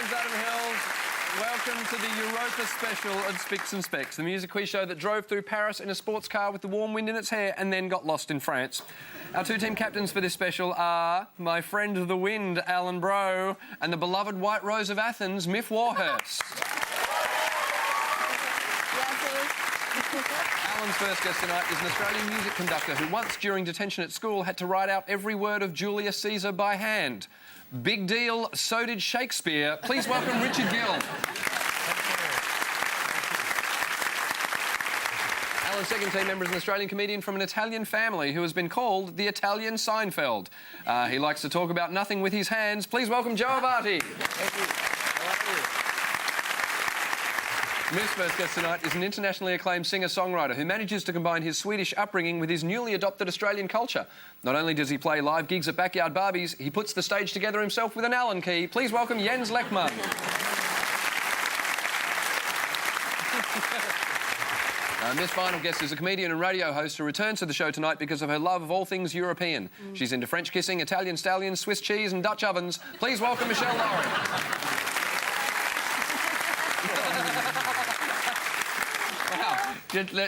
name's Adam Hills. Welcome to the Europa special of Spicks and Specks, the music quiz show that drove through Paris in a sports car with the warm wind in its hair and then got lost in France. Our two team captains for this special are my friend of the wind, Alan Bro, and the beloved White Rose of Athens, Myf Warhurst. Alan's first guest tonight is an Australian music conductor who once, during detention at school, had to write out every word of Julius Caesar by hand. Big deal, so did Shakespeare. Please welcome Richard Gill. Alan's second team member is an Australian comedian from an Italian family who has been called the Italian Seinfeld. He likes to talk about nothing with his hands. Please welcome Joe Avati. Thank you. How are you? Myf's first guest tonight is an internationally acclaimed singer-songwriter who manages to combine his Swedish upbringing with his newly adopted Australian culture. Not only does he play live gigs at backyard barbies, he puts the stage together himself with an Allen key. Please welcome Jens Lekman. Myf's final guest is a comedian and radio host who returns to the show tonight because of her love of all things European. She's into French kissing, Italian stallions, Swiss cheese and Dutch ovens. Please welcome Meshel Laurie.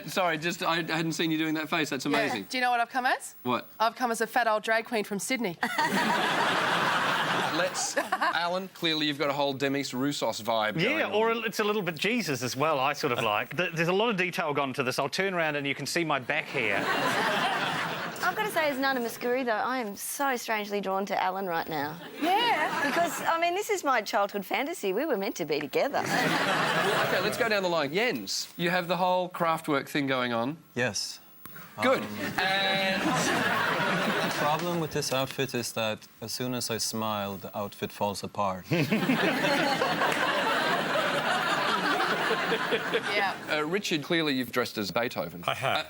Sorry, I hadn't seen you doing that face. That's amazing. Yeah. Do you know what I've come as? What? I've come as a fat old drag queen from Sydney. Alan, clearly you've got a whole Demis Roussos vibe going on. Or it's a little bit Jesus as well, I sort of like. There's a lot of detail gone to this. I'll turn around and you can see my back here. I've got to say, as none of Mascuri, though, I am so strangely drawn to Alan right now. Yeah. Because, I mean, this is my childhood fantasy. We were meant to be together. OK, let's go down the line. Jens, you have the whole craftwork thing going on. Yes. Good. And... The problem with this outfit is that as soon as I smile, the outfit falls apart. Yeah. Richard, clearly you've dressed as Beethoven. I have.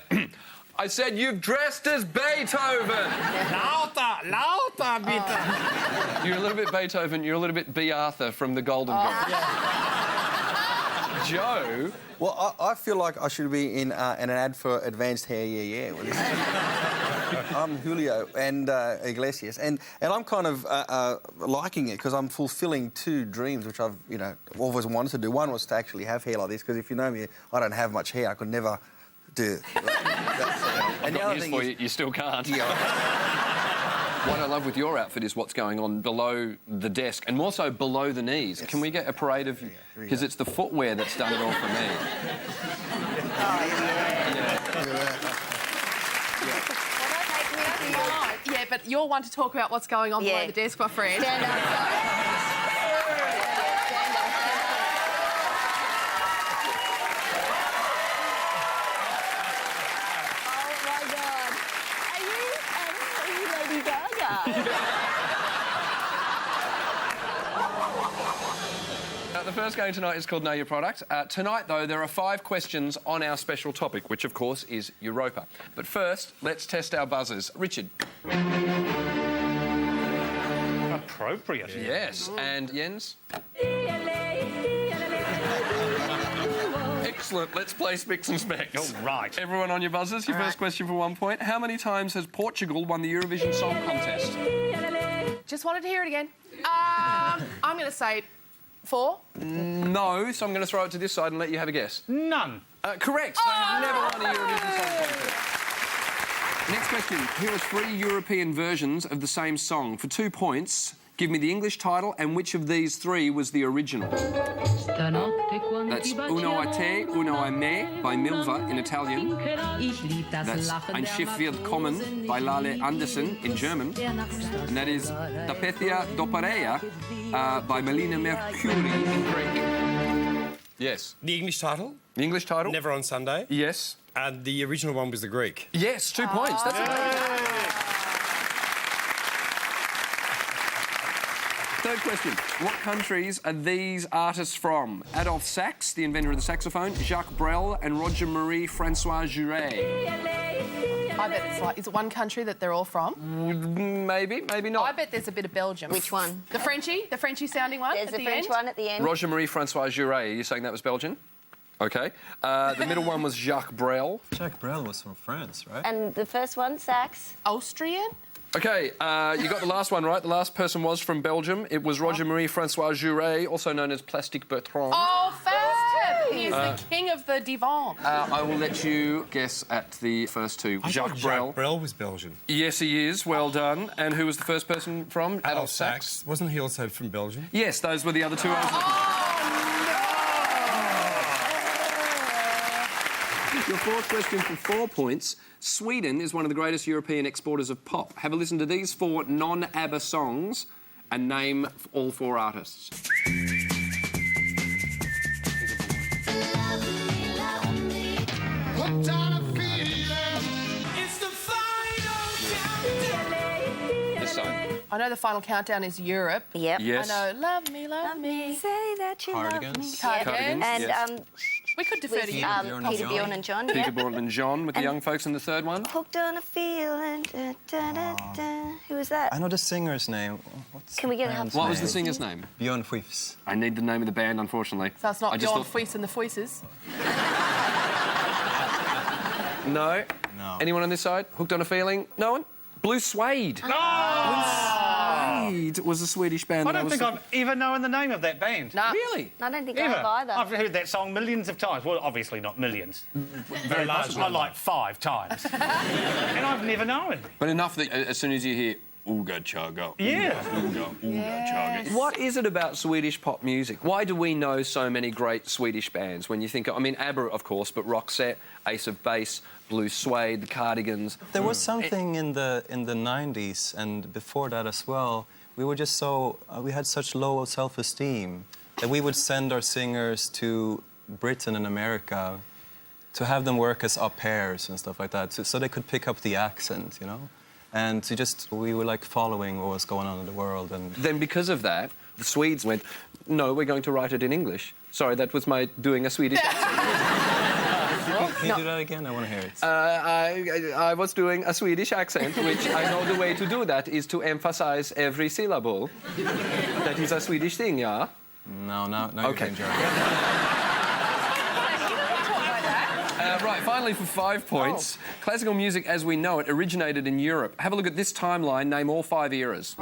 I said you've dressed as Beethoven! Lauter, bitte! You're a little bit Beethoven, you're a little bit B. Arthur from The Golden Girls. Joe... Well, I feel like I should be in an ad for Advanced Hair, yeah. I'm Julio and Iglesias, and I'm kind of liking it because I'm fulfilling two dreams which I've, always wanted to do. One was to actually have hair like this, because if you know me, I don't have much hair. I could never do that. And the other thing is, you still can't. Yeah. What I love with your outfit is what's going on below the desk, and more so below the knees. Yes. Can we get a parade of... Because it's the footwear that's done it all for me. Yeah, but you're one to talk about what's going on below the desk, my friend. Stand up. The first game tonight is called Know Your Product. Tonight, though, there are 5 questions on our special topic, which, of course, is Europa. But first, let's test our buzzers. Richard. Appropriate. Yes. And Jens? Excellent. Let's play Spicks and Specks. Oh, right. Everyone on your buzzers. Your first question for 1 point. How many times has Portugal won the Eurovision Song Contest? Just wanted to hear it again. I'm going to say 4. No, so I'm going to throw it to this side and let you have a guess. None. Correct. They have never won a Eurovision Song Contest. Next question. Here are 3 European versions of the same song. For 2 points, give me the English title and which of these 3 was the original. That's Uno a te, uno a me by Milva in Italian. That's Ein Schiff wird kommen by Lale Andersen in German. And that is Da Petia Dopareia by Melina Mercury in Greek. Yes. The English title? The English title? Never on Sunday. Yes. And the original one was the Greek. Yes, 2 points. That's amazing. Third question. What countries are these artists from? Adolphe Sax, the inventor of the saxophone, Jacques Brel and Roger Marie Francois Juret. I bet it's like... Is it one country that they're all from? Maybe, maybe not. I bet there's a bit of Belgium. Which one? The Frenchy sounding one. There's at a the French end. one at the end. Roger Marie Francois Juret. Are you saying that was Belgian? OK. The middle one was Jacques Brel. Jacques Brel was from France, right? And the first one, Sax? Austrian? OK, you got the last one right. The last person was from Belgium. It was Roger-Marie Francois Jouret, also known as Plastic Bertrand. Oh, fast! He is the king of the divan. I will let you guess at the first two. Jacques Brel. Jacques Brel was Belgian. Yes, he is. Well done. And who was the first person from? Adolf Sax. Wasn't he also from Belgium? Yes, those were the other two. I was looking for. Your fourth question for 4 points. Sweden is one of the greatest European exporters of pop. Have a listen to these 4 non-ABBA songs and name all 4 artists. This song. I know the final countdown is Europe. Yep. Yes. I know, love me, love me. Say that you love me. Cardigans. Cardigans. And Yes. We could defer to you. Peter, Bjorn and John. Peter Yeah. Bourne and John with the young folks in the third one. Hooked on a feeling. Da, da, da, da. Who was that? I know the singer's name. What's Can we get a band's What was the name? singer's name? Bjorn Fifs. I need the name of the band, unfortunately. So it's not I just John thought- Fleece and the Fleeces. No? No. Anyone on this side? Hooked on a feeling? No one? Blue Suede. Blue Suede was a Swedish band. I that don't think I've even known the name of that band. Nah. Really? I don't think I Ever. have either. I've heard that song millions of times. Well, obviously not millions. Very large. Like 5 times. And I've never known. But enough that as soon as you hear Ooga Chaga, Yeah. Ooga Chaga. Yes. What is it about Swedish pop music? Why do we know so many great Swedish bands? When you think, I mean, ABBA, of course, but Roxette, Ace of Base, Blue Suede, the Cardigans. There was something in the 90s and before that as well. We were just so we had such low self-esteem that we would send our singers to Britain and America to have them work as au pairs and stuff like that, so they could pick up the accent, you know. And we were like following what was going on in the world. And Then because of that, the Swedes went, no, we're going to write it in English. Sorry, that was my doing a Swedish accent. can you do that again? I want to hear it. I was doing a Swedish accent, which I know the way to do that is to emphasize every syllable. That is a Swedish thing, yeah? No, now Okay. you're being jargon. Right, finally for 5 points. Classical music as we know it originated in Europe. Have a look at this timeline, name all 5 eras.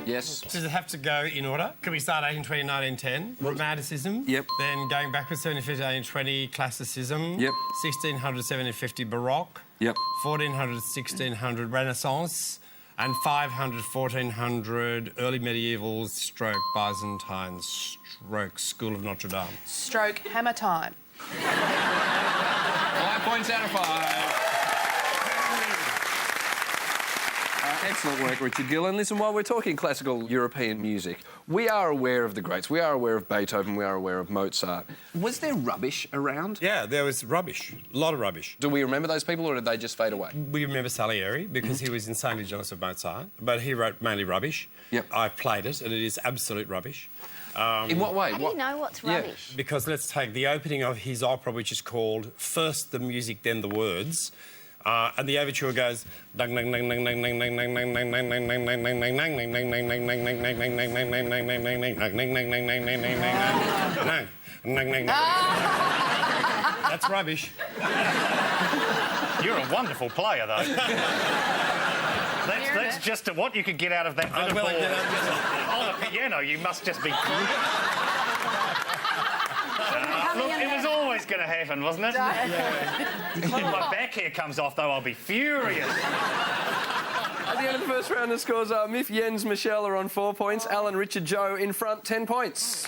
Yes. Does it have to go in order? Can we start 1820, 1910? Romanticism. Yep. Then going backwards, 1750, 1820, Classicism. Yep. 1600, 1750, Baroque. Yep. 1400, 1600, Renaissance. And 500, 1400, early medievals, stroke Byzantine, stroke School of Notre Dame. Stroke hammer time. 5 points out of 5. Excellent work, Richard Gill. And listen, while we're talking classical European music, we are aware of the greats. We are aware of Beethoven. We are aware of Mozart. Was there rubbish around? Yeah, there was rubbish. A lot of rubbish. Do we remember those people, or did they just fade away? We remember Salieri because he was insanely jealous of Mozart, but he wrote mainly rubbish. Yep. I played it, and it is absolute rubbish. In what way? How do you know what's rubbish? Because let's take the opening of his opera, which is called First the Music, Then the Words. And the overture goes. That's rubbish. You're a wonderful player, though. That's just what you could get out of that bit of well, ball. yeah, On a piano, you must just be... Look, it was always going to happen, wasn't it? If my back hair comes off, though, I'll be furious. At the end of the first round, the scores are Myf, Jens, Meshel are on 4 points. Alan, Richard, Joe in front, 10 points.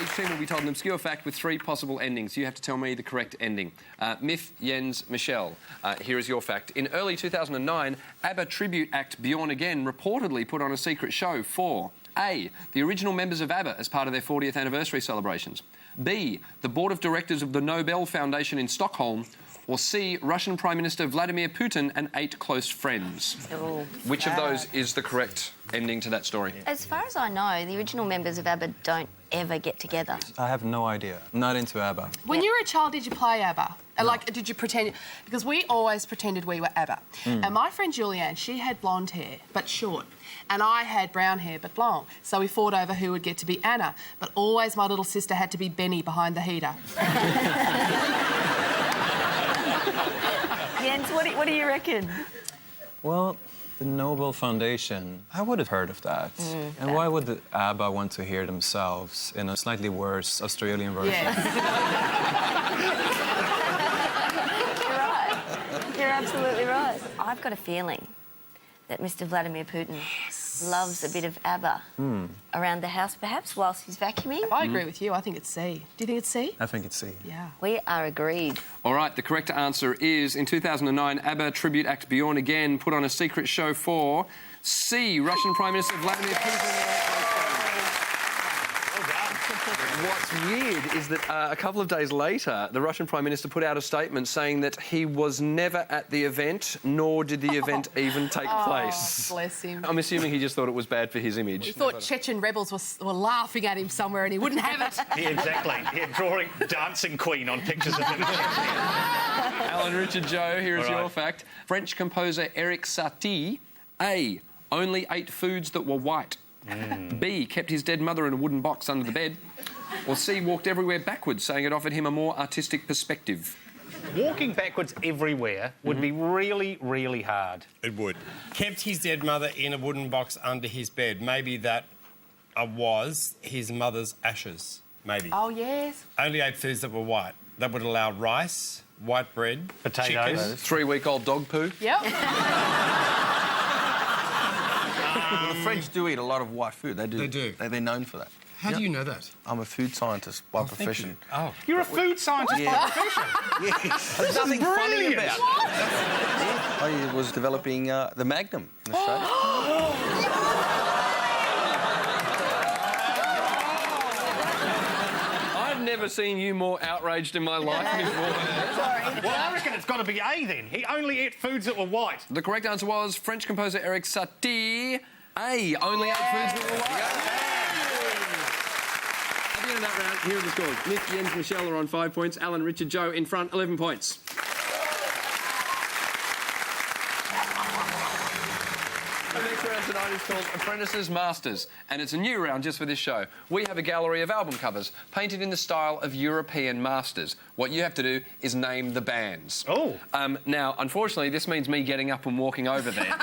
Each team will be told an obscure fact with 3 possible endings. You have to tell me the correct ending. Myf, Jens, Meshel. Here is your fact. In early 2009, ABBA tribute act Bjorn Again reportedly put on a secret show for A, the original members of ABBA as part of their 40th anniversary celebrations, B, the board of directors of the Nobel Foundation in Stockholm, or C, Russian Prime Minister Vladimir Putin and 8 close friends. Oh, Which of those is the correct ending to that story? as far as I know, the original members of ABBA don't ever get together. I have no idea. Not into ABBA. When you were a child, did you play ABBA? Like, did you pretend? Because we always pretended we were ABBA. And my friend Julianne, she had blonde hair, but short. And I had brown hair, but long. So we fought over who would get to be Anna. But always my little sister had to be Benny behind the heater. What do you reckon? Well, the Nobel Foundation, I would have heard of that. And why would the ABBA want to hear themselves in a slightly worse Australian version? Yeah. You're right. You're absolutely right. I've got a feeling that Mr. Vladimir Putin loves a bit of ABBA around the house, perhaps, whilst he's vacuuming. I agree with you. I think it's C. Do you think it's C? I think it's C. Yeah. We are agreed. All right, the correct answer is, in 2009, ABBA tribute act Bjorn again put on a secret show for C, Russian Prime Minister Vladimir Putin. What's weird is that a couple of days later, the Russian Prime Minister put out a statement saying that he was never at the event, nor did the event even take place. Bless him. I'm assuming he just thought it was bad for his image. He thought Chechen rebels were laughing at him somewhere and he wouldn't have it. Yeah, exactly. Yeah, drawing Dancing Queen on pictures of him. Alan, Richard, Joe, here is All right. your fact. French composer Eric Satie, A, only ate foods that were white. B, kept his dead mother in a wooden box under the bed. Or C, walked everywhere backwards, saying it offered him a more artistic perspective. Walking backwards everywhere would be really, really hard. It would. Kept his dead mother in a wooden box under his bed. Maybe that was his mother's ashes. Maybe. Oh, yes. Only ate foods that were white. That would allow rice, white bread, Potatoes. chicken. 3-week-old dog poo. Yep. Well, the French do eat a lot of white food. They do. They do. They're known for that. How do you know that? I'm a food scientist by profession. Oh. You're a food scientist by profession. Yes. There's nothing funny brilliant. about it. I was developing the Magnum in Australia. I've never seen you more outraged in my life before. Well, I reckon it's got to be A then. He only ate foods that were white. The correct answer was French composer Eric Satie, A, only ate foods that were white. At the end of that round, here are the scores. Myf, Jens, Michelle are on 5 points. Alan, Richard, Joe in front, 11 points. The next round tonight is called Apprentices Masters, and it's a new round just for this show. We have a gallery of album covers painted in the style of European masters. What you have to do is name the bands. Oh. Now, unfortunately, this means me getting up and walking over there. Do you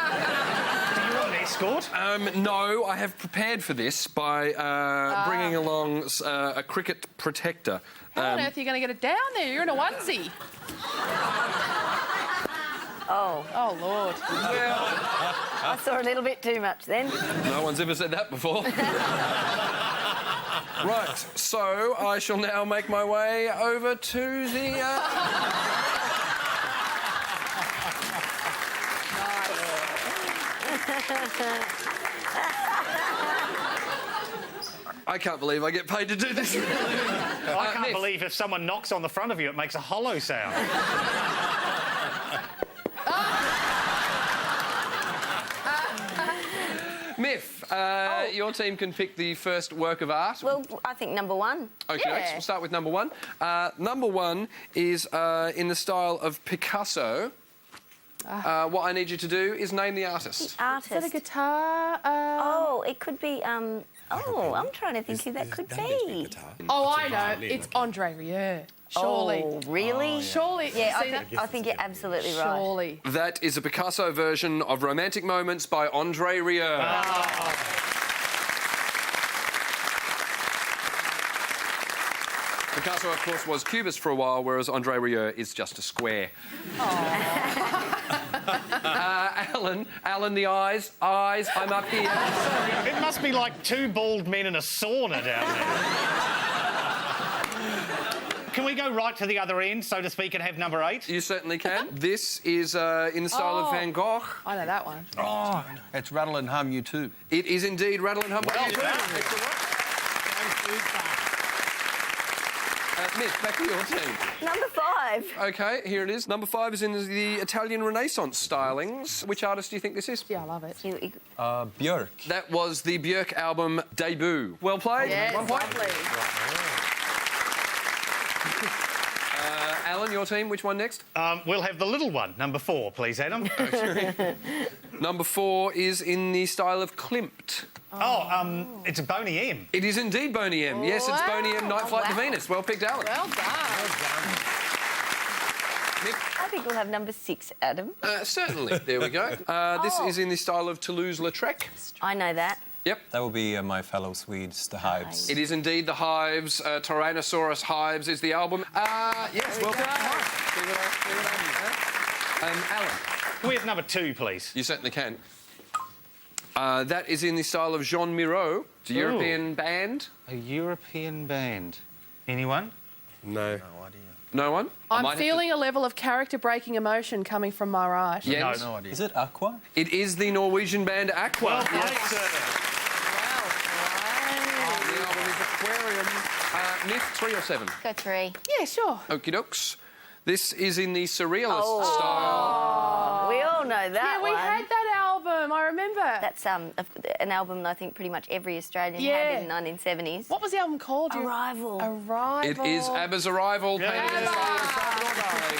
want an escort? No, I have prepared for this by bringing along a cricket protector. How on earth are you going to get it down there? You're in a onesie. Oh, Oh, Lord. I saw a little bit too much then. No one's ever said that before. Right, so I shall now make my way over to the... I can't believe I get paid to do this. I can't Myf. believe if someone knocks on the front of you, it makes a hollow sound. Myf, your team can pick the first work of art. Well, I think number one. Okay, Yeah. we'll start with number one. Number one is in the style of Picasso. What I need you to do is name the artist. Is that a Artist. guitar? Oh, it could be, I'm trying to think who that could be. Oh, I know. It's Andre Rieu. Surely. Oh, really? Surely. Yeah, See that? I think you're absolutely right. Surely. That is a Picasso version of Romantic Moments by Andre Rieu. Picasso, of course, was cubist for a while, whereas Andre Rieu is just a square. Alan, the eyes, I'm up here. It must be like two bald men in a sauna down there. Can we go right to the other end, so to speak, and have number 8? You certainly can. This is in the style of Van Gogh. I know that one. Oh, it's Rattle and Hum, you too. It is indeed Rattle and Hum. Well done. Myf, back to your team. Number 5. Okay, here it is. Number 5 is in the Italian Renaissance stylings. Which artist do you think this is? Yeah, I love it. Björk. That was the Björk album Debut. Well played. Yes, 1 point. lovely. Alan, your team, which one next? We'll have the little one, number 4, please, Adam. Number 4 is in the style of Klimt. It's a Boney M. It is indeed Boney M. Yes, it's Wow. Boney M, Night Flight to wow. Venus. Well picked, Alan. Well done. Mick? I think we'll have number 6, Adam. Certainly. There we go. This is in the style of Toulouse-Lautrec. I know that. Yep. That will be my fellow Swedes, the Hives. It is indeed the Hives. Tyrannosaurus Hives is the album. Yes, well done. Alan, Can we have number 2, please? you certainly can. That is in the style of Jean Miro. It's a European band. A European band. Anyone? No. No one? I'm feeling a level of character-breaking emotion coming from my right. Yes. No idea. Is it Aqua? It is the Norwegian band Aqua. Well played, Yes. sir. The album is Aquarium. Myth, 3 or 7? Go 3. Yeah, sure. Okie dokes. This is in the surrealist style. We all know that Yeah, we one. had that album. I remember. That's an album I think pretty much every Australian Yeah. had in the 1970s. What was the album called? Arrival. Arrival. It is ABBA's Arrival, painted in the style of Salvador Dali.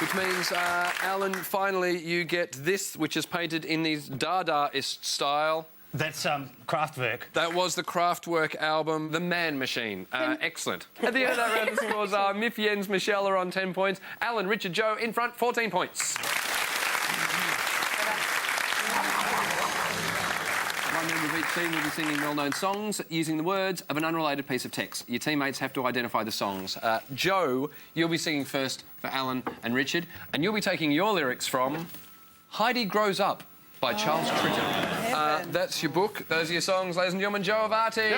Which means, Alan, finally you get this, which is painted in the Dadaist style. That's Kraftwerk. That was the Kraftwerk album, The Man Machine. Excellent. At the end of that round, the scores are Myf, Jens, Meshel are on 10 points. Alan, Richard, Joe in front, 14 points. One member of each team will be singing well-known songs using the words of an unrelated piece of text. Your teammates have to identify the songs. Joe, you'll be singing first for Alan and Richard, and you'll be taking your lyrics from Heidi Grows Up by Charles Tritton. That's your book. Those are your songs, ladies and gentlemen. Joe Avati.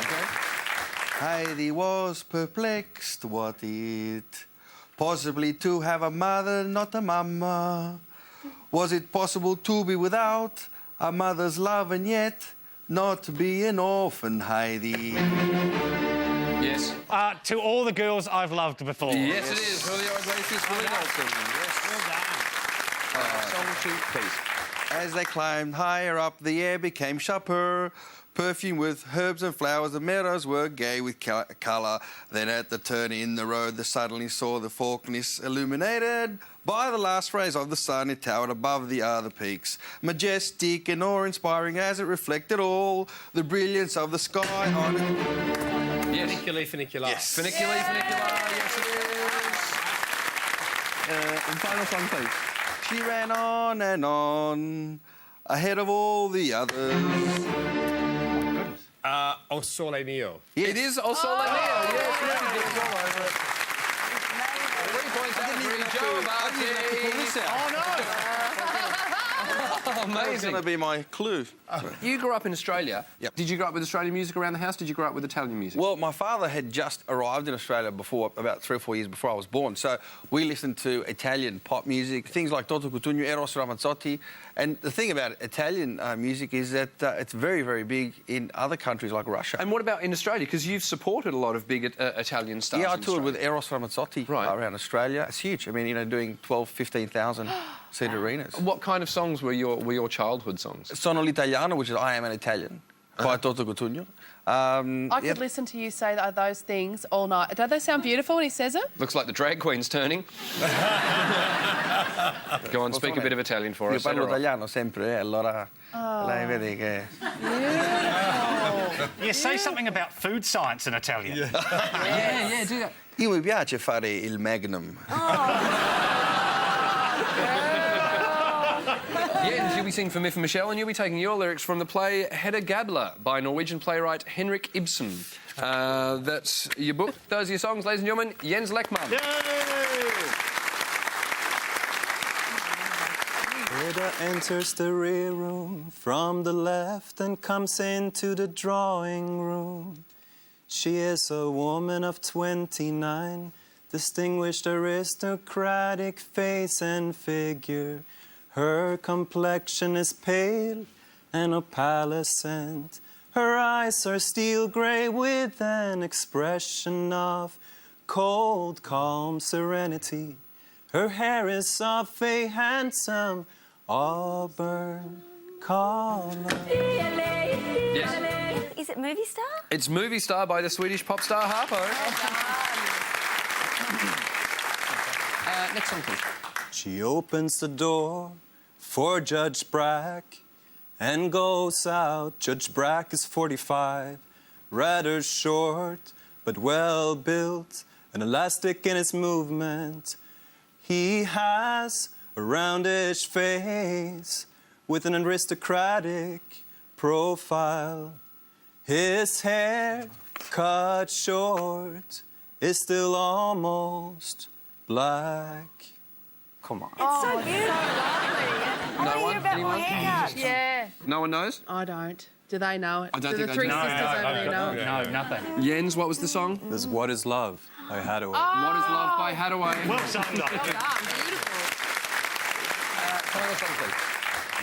Okay. Heidi was perplexed. What it possibly to have a mother, not a mama? Was it possible to be without a mother's love and yet not be an orphan, Heidi? Yes. To all the girls I've loved before. Yes, it is. Julio Iglesias, Willie Nelson. Yes. Well done. Song 2, please. As they climbed higher up, the air became sharper. Perfume with herbs and flowers, the meadows were gay with colour. Then at the turn in the road, they suddenly saw the Falkness illuminated by the last rays of the sun. It towered above the other peaks, majestic and awe-inspiring as it reflected all the brilliance of the sky on it. Yes. Funiculi, funicula. Yes. Funiculi, funicula. Yes, it is. And final song, please. She ran on and on, ahead of all the others. O Sole Mio. It is O Sole Mio. Yes, Richard gets all over it. 3 points out of 3. Joe Avati. Oh, no! Oh, amazing. That's going to be my clue. You grew up in Australia. Yep. Did you grow up with Australian music around the house? Did you grow up with Italian music? Well, my father had just arrived in Australia about 3 or 4 years before I was born. So we listened to Italian pop music, things like Toto Cutugno, Eros Ramazzotti. And the thing about Italian music is that it's very, very big in other countries like Russia. And what about in Australia? Because you've supported a lot of big Italian stars. Yeah, I in toured with Australia. Eros Ramazzotti around Australia. It's huge. I mean, you know, doing 12, 15,000 seat arenas. What kind of songs were your childhood songs? Sono l'italiano, which is I Am an Italian, by Toto Cutugno. I could listen to you say those things all night. Don't they sound beautiful when he says it? Looks like the drag queen's turning. Go on, speak a bit of Italian for Io us. parlo italiano sempre, allora lei vede che... Yeah, say something about food science in Italian. Yeah, do that. Io mi piace fare il Magnum. Jens, you'll be singing for Myf and Meshel, and you'll be taking your lyrics from the play Hedda Gabler by Norwegian playwright Henrik Ibsen. That's your book. Those are your songs, ladies and gentlemen. Jens Lekman. Hedda enters the rear room from the left and comes into the drawing room. She is a woman of 29, distinguished aristocratic face and figure. Her complexion is pale and opalescent. Her eyes are steel grey with an expression of cold, calm serenity. Her hair is of a handsome auburn colour. Yes. Is it Movie Star? It's Movie Star by the Swedish pop star Harpo. Next song, please. She opens the door for Judge Brack and goes out. Judge Brack is 45, rather short, but well built and elastic in his movement. He has a roundish face with an aristocratic profile. His hair, cut short, is still almost black. Come on. It's so beautiful. I want to hear about my haircut. Yeah. No one knows? I don't. Do they know it? I don't Do think the they three do. sisters over there know it? No, nothing. Jens, what was the song? This is What Is Love by Hathaway. What is Love by Hathaway. Well sung, though. Well done. Beautiful. Final song, please.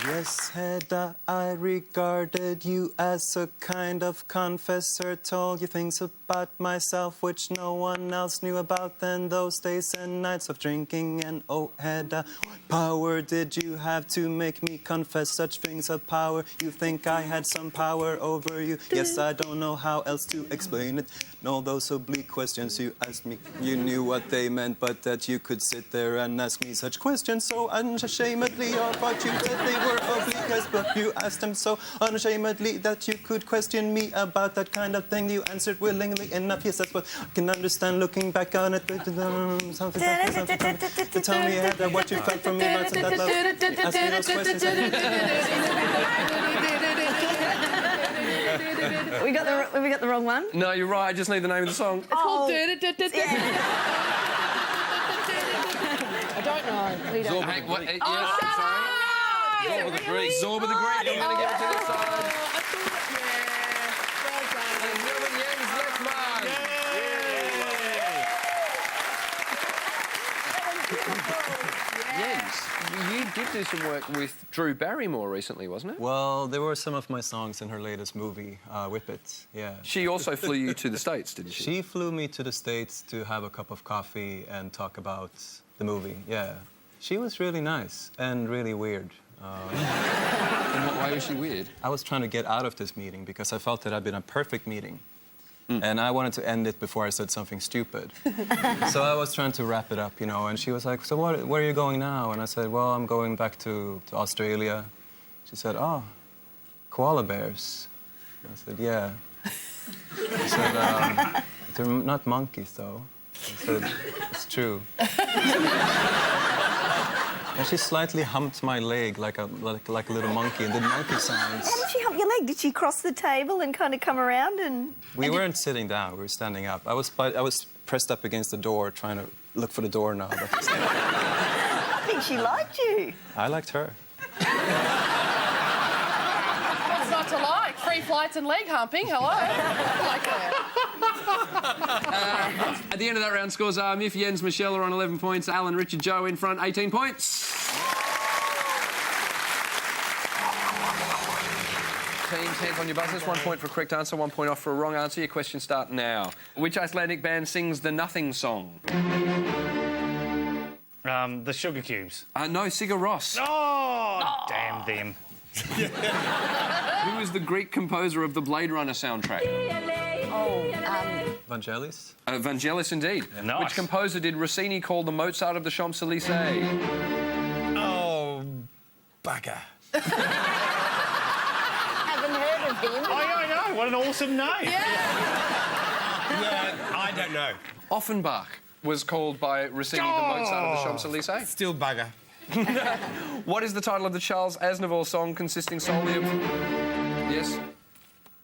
Yes, Hedda, I regarded you as a kind of confessor. Told you things about myself which no one else knew about. Then those days and nights of drinking. And oh, Hedda, what power did you have to make me confess such things of power? You think I had some power over you? Yes, I don't know how else to explain it. No, those oblique questions you asked me, you knew what they meant, but that you could sit there and ask me such questions so unashamedly. I thought you said they were oblique, yes, but you asked them so unashamedly that you could question me about that kind of thing. You answered willingly enough, yes, that's what I can understand looking back on it. Tell me, Heather, what you felt from me about that love. Ask me those questions. We got the wrong one. No, you're right. I just need the name of the song. It's called I don't know. We don't know. Hey, what? Yes, Oh, shut sorry. up! Zorba the Greek. Zorba the Greek. I'm going to give it to this side. I thought, yeah. And Jens Lekman. Jens, you did do some work with Drew Barrymore recently, wasn't it? Well, there were some of my songs in her latest movie, Whip It, yeah. She also flew you to the States, didn't she? She flew me to the States to have a cup of coffee and talk about the movie, yeah. She was really nice and really weird. In what way was she weird? I was trying to get out of this meeting because I felt that I'd been a perfect meeting. And I wanted to end it before I said something stupid. So I was trying to wrap it up, you know, and she was like, so where are you going now? And I said, well, I'm going back to Australia. She said, oh, koala bears. I said, yeah. She said, they're not monkeys, though. I said, it's true. And she slightly humped my leg like a little monkey and did monkey sounds. How did she hump your leg? Did she cross the table and kind of come around and... We weren't sitting down, we were standing up. I was pressed up against the door trying to look for the doorknob. I think she liked you. I liked her. What's not to like? Free flights and leg humping. Hello. I like that. At the end of that round, scores are Myf, Jens, Meshel are on 11 points. Alan, Richard, Joe in front, 18 points. Teams, hands on your buzzers. 1 point for a correct answer, 1 point off for a wrong answer. Your questions start now. Which Icelandic band sings the Nothing Song? The Sugar Cubes. No, Sigur Rós. Oh, damn them. Who is the Greek composer of the Blade Runner soundtrack? Vangelis? Vangelis, indeed. Nice. Which composer did Rossini call the Mozart of the Champs-Élysées? Oh, bugger. Haven't heard of him. Oh, yeah, I know. What an awesome name. Yeah, I don't know. Offenbach was called by Rossini the Mozart of the Champs-Élysées. Still bugger. What is the title of the Charles Aznavour song consisting solely of... Yes?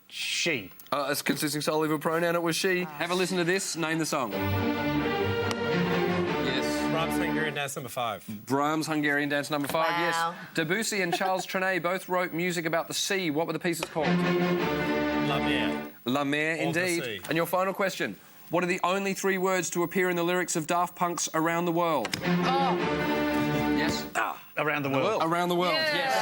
She. It's consisting solely of a pronoun. It was she. Have a listen to this. Name the song. Yes. Brahms Hungarian Dance number 5. Brahms Hungarian Dance number 5. Wow. Yes. Debussy and Charles Trenet both wrote music about the sea. What were the pieces called? La Mer. La Mer, Of the indeed. sea. And your final question. What are the only 3 words to appear in the lyrics of Daft Punk's Around the World? Oh. Yes? Around the world. Around the World, yes.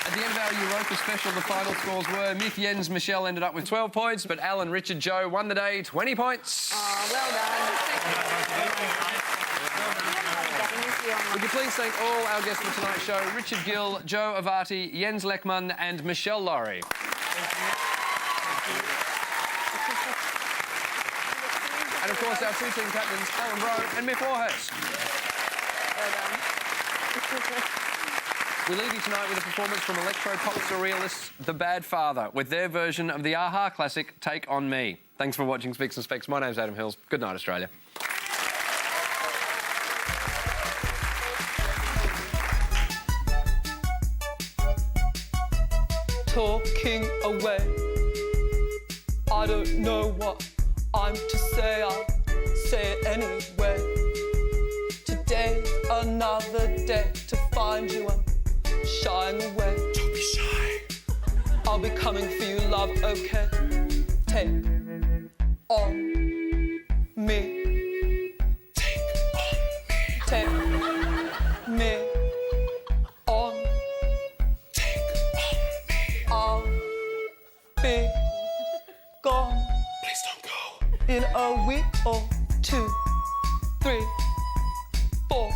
At the end of our Europa special, the final scores were Myf, Jens, Meshel ended up with 12 points, but Alan, Richard, Joe won the day, 20 points. Oh, well done. Would you please thank all our guests for tonight's show, Richard Gill, Joe Avati, Jens Lekman and Meshel Laurie. And of course, our 2 team captains, Alan Rowe and Myf Warhurst. Well done. We leave you tonight with a performance from electro-pop surrealists The Bad Father with their version of the Aha classic Take On Me. Thanks for watching Spicks and Specks. My name's Adam Hills. Good night, Australia. Talking away, I don't know what I'm to say, I'll say it anyway. Today's another day to find you, I'm shying away. Don't be shy. I'll be coming for you, love, okay? Take on me. Take on me. Take me on. Take on me. I'll be gone. Please don't go. In a week or 2, 3, 4.